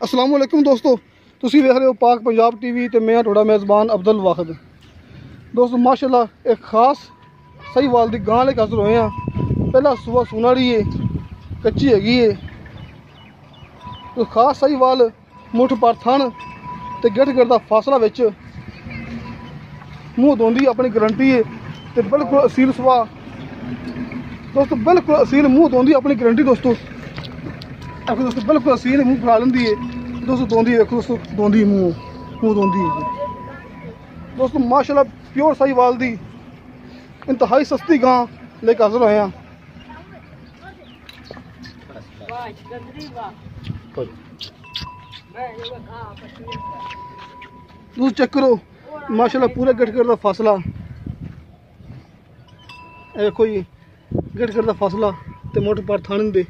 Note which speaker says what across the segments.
Speaker 1: अस्सलाम वालेकुम दोस्तों, तुसी वेख रहे हो पाक पंजाब टीवी ते मैं थोड़ा मेज़बान अब्दुल वाहिद। दोस्तों माशाल्लाह एक खास साहिवाल दी गां लेके हाज़र होए हैं। पहला सूआ सूना रही है, कच्ची हैगी है। तो खास साहिवाल मुठ पर थन ते गिठ गिठ दा फासला विच मूँह धोंदी अपनी गारंटी है। ते बिल्कुल असील सूआ दोस्तों, बिल्कुल असील मूँह धोंदी अपनी गारंटी दोस्तों। देखो दोस्तों बिल्कुल असील मूँह फैला लेंदी है दोस्तों, धोंदी देखो दोस्तों, धोंदी मूँह धोंदी है दोस्तों। माशाल्लाह प्योर साहिवाल दी इंतहाई सस्ती गां लेके हाजिर होए हैं। दोस्तों चेक करो माशाल्लाह पूरे गिठ गिठ दा फासला, देखो जी गिठ गिठ दा फासला ते मोट पर थाने दे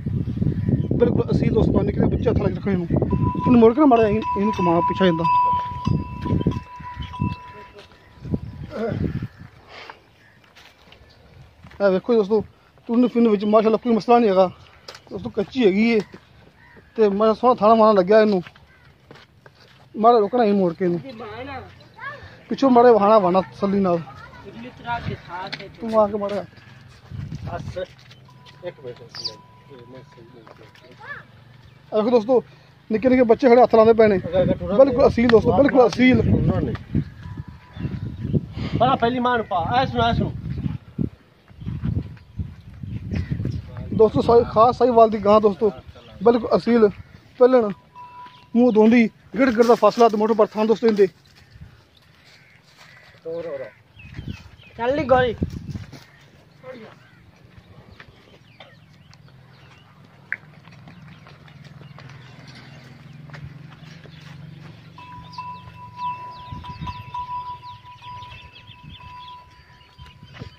Speaker 1: बिल्कुल असील दोस्त पानी के बच्चे हथ लग रखे इन मुड़ के माड़ा इन कमा पिछा जाता। देखो दोस्तों टून फिन विच माशाल्लाह कोई मसला नहीं है दोस्तों, कच्ची हैगी है ते मैं सोहना थाना माना लग्या इनू माड़ा रोकना ही मोड़ के पिछों माड़े वहाना वाना तसल्ली नाल तू आके माड़ा देखो दोस्तों निक्के निक्के बच्चे खड़े हथ लाते पे ने, बिल्कुल असील दोस्तों, बिल्कुल असील।
Speaker 2: पहली मान पा ऐसू
Speaker 1: दोस्तों खास साहिवाल दी गां दोस्तों, बिल्कुल असील पहलन मूँह धोंदी गिड़ गिड़ दा फासला ते मोटे पर थान दोस्तों इंदे।
Speaker 2: चल ली गोली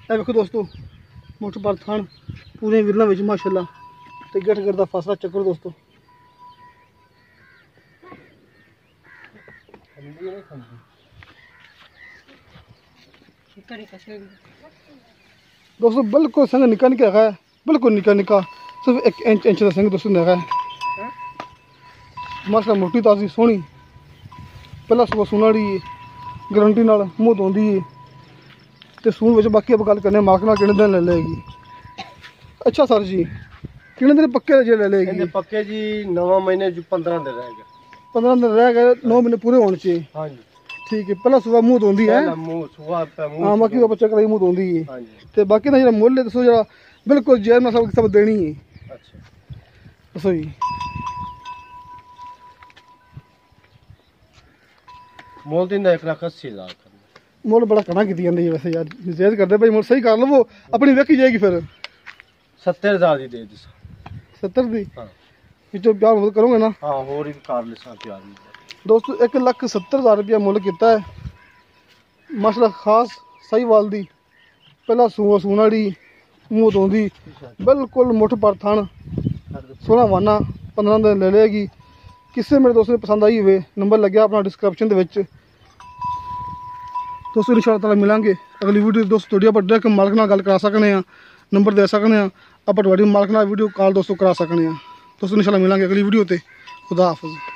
Speaker 1: देखो दोस्तों मोटे पर थान पूरे विरला विच माशाल्लाह ते गिड़ गिड़ दा फासला चक्कर दोस्तों। दोस्तों बिल्कुल संग निका निका है, बिल्कुल निका निका सिर्फ 1 इंच का संग दोस्तों है माशाल्लाह। मोटी ताजी सोहनी पहला सूआ सूना रही है, गारंटी नाल मूँह धोंदी है ते सून विच। बाकी आप गल करने मालक नाल कितने दिन ले लेगी। अच्छा सर जी कितने दिन पक्के जे ले लेगी?
Speaker 2: पक्के जी 9 महीने 15 दिन रह गए,
Speaker 1: 15 दिन रह गए, 9 महीने पूरे होने चाहिए।
Speaker 2: हाँ जी
Speaker 1: ठीक है, पहला सूआ मूँह धोंदी है, हाँ बाकी का बच्चा कराई मूँह धोंदी है ते बाकी का जो मुल है दसो जरा बिल्कुल जैर में सब देनी है।
Speaker 2: अच्छा
Speaker 1: दसो जी
Speaker 2: मोल दिन 1,80,000
Speaker 1: मुल बड़ा कना की जाती वैसे यार, जायज करते भाई मुल सही कर लो, वो अपनी वेखी जाएगी फिर
Speaker 2: 70,000 की दे दी
Speaker 1: 70 दी
Speaker 2: हाँ
Speaker 1: पिछो प्यार मुल करोगे ना।
Speaker 2: हाँ होर कर ले प्यार
Speaker 1: दोस्तों 1,70,000 रुपया मुल किया है माशाल्लाह। खास साहिवाल दी पहला सूआ सूना दी मूँह धोंदी बिल्कुल मुठ पर थान सोना वाना 15 दिन ले लेगी। किसी मेरे दोस्तों पसंद आई हुए नंबर लग्या अपना डिस्क्रिप्शन दे विच दोस्तों। इंशाअल्लाह ताला मिलांगे अगली वीडियो दोस्तों, थोड़ी आप डायरेक्ट मालक नाल गल करा सकने हैं, नंबर दे सकने हैं, आप थोड़ी मालक नाल वीडियो कॉल दोस्तों करा सकने हैं दोस्तों। इंशाअल्लाह मिलांगे अगली वीडियो ते। खुदा हाफिज़।